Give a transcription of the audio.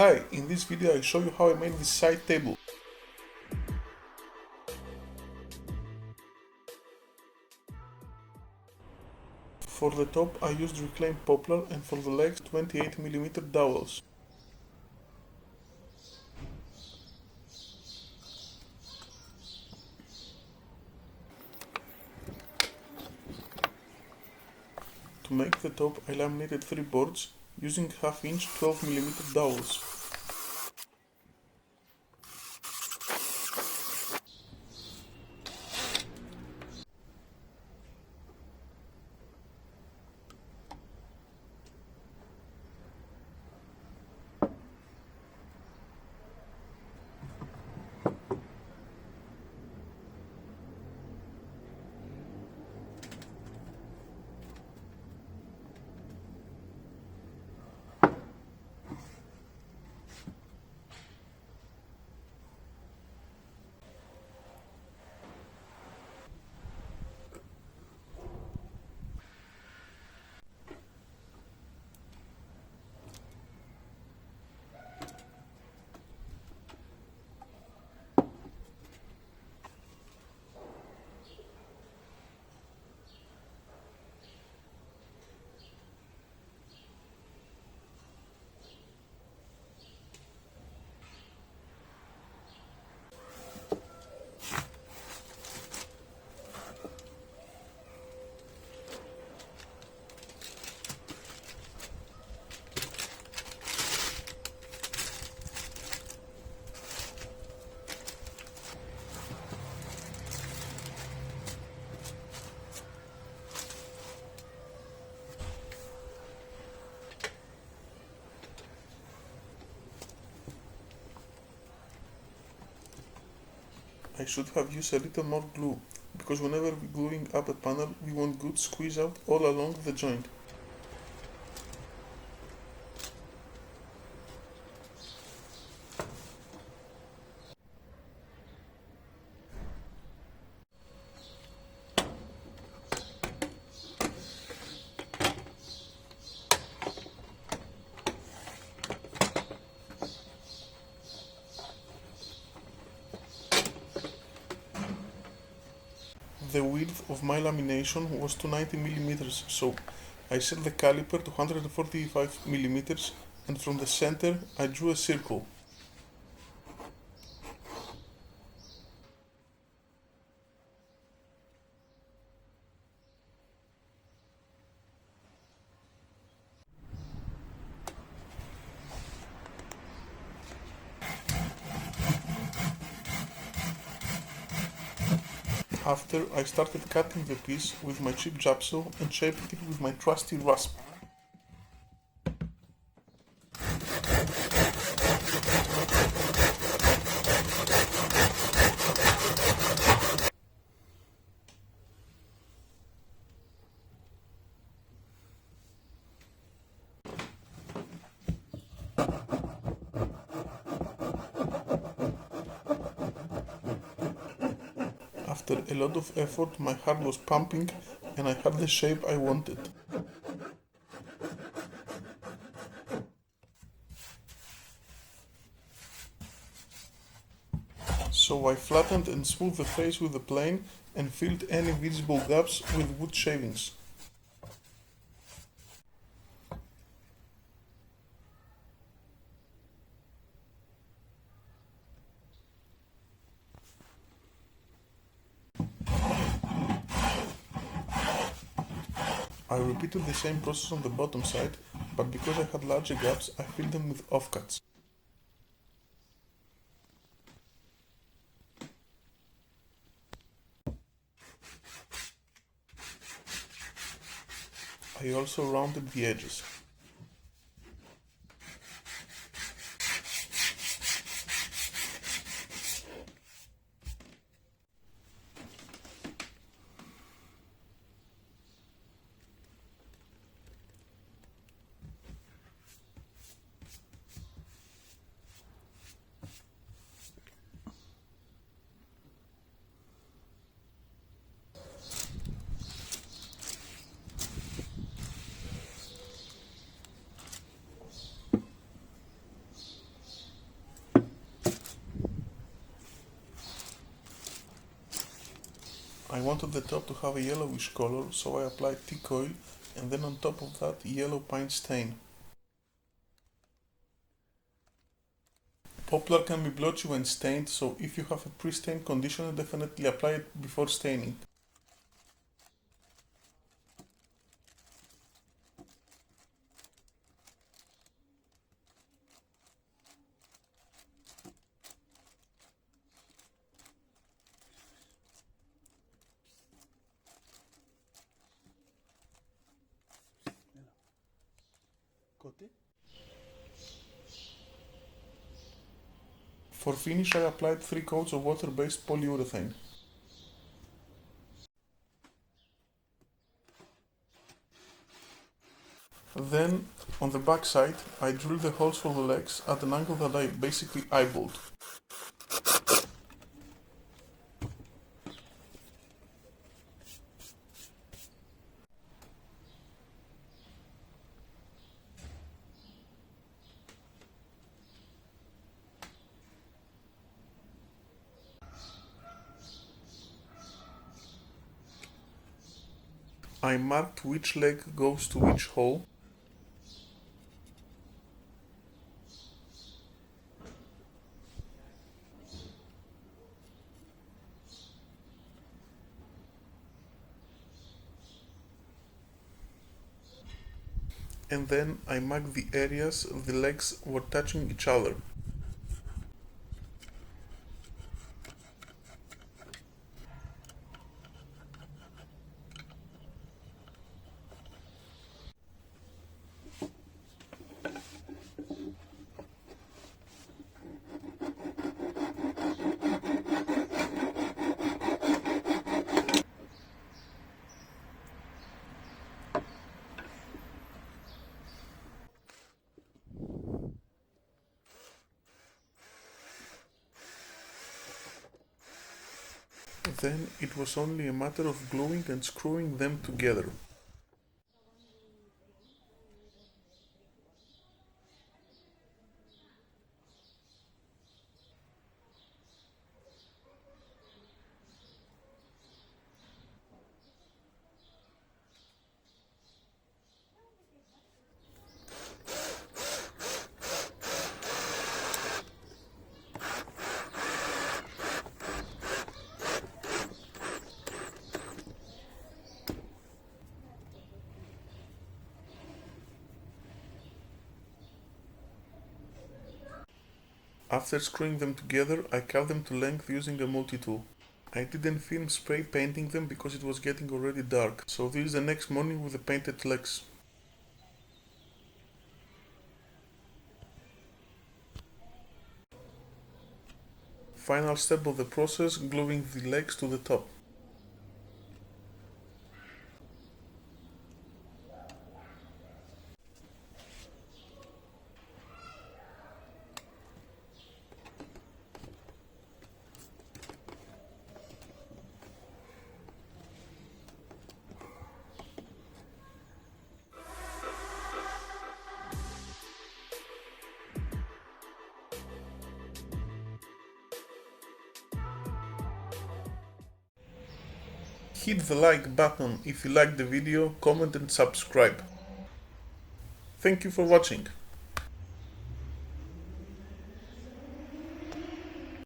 Hi, in this video I show you how I made this side table. For the top I used reclaimed poplar and for the legs 28mm dowels. To make the top I laminated 3 boards using half-inch 12mm dowels. I should have used a little more glue, because whenever we're gluing up a panel we want good squeeze out all along the joint. The width of my lamination was 290mm, so I set the caliper to 145mm and from the center I drew a circle. After, I started cutting the piece with my cheap jab saw and shaping it with my trusty rasp. After a lot of effort, my heart was pumping and I had the shape I wanted. So I flattened and smoothed the face with a plane and filled any visible gaps with wood shavings. I repeated the same process on the bottom side, but because I had larger gaps, I filled them with offcuts. I also rounded the edges. wanted the top to have a yellowish color, so I applied teak oil and then on top of that yellow paint stain. Poplar can be blotchy when stained, so if you have a pre-stained conditioner, definitely apply it before staining. For finish, I applied 3 coats of water-based polyurethane. Then, on the back side, I drilled the holes for the legs at an angle that I basically eyeballed. I marked which leg goes to which hole, and then I marked the areas the legs were touching each other. Then it was only a matter of gluing and screwing them together. After screwing them together, I cut them to length using a multi-tool. I didn't film spray painting them because it was getting already dark, so this is the next morning with the painted legs. Final step of the process, gluing the legs to the top. Hit the like button if you liked the video, comment and subscribe. Thank you for watching.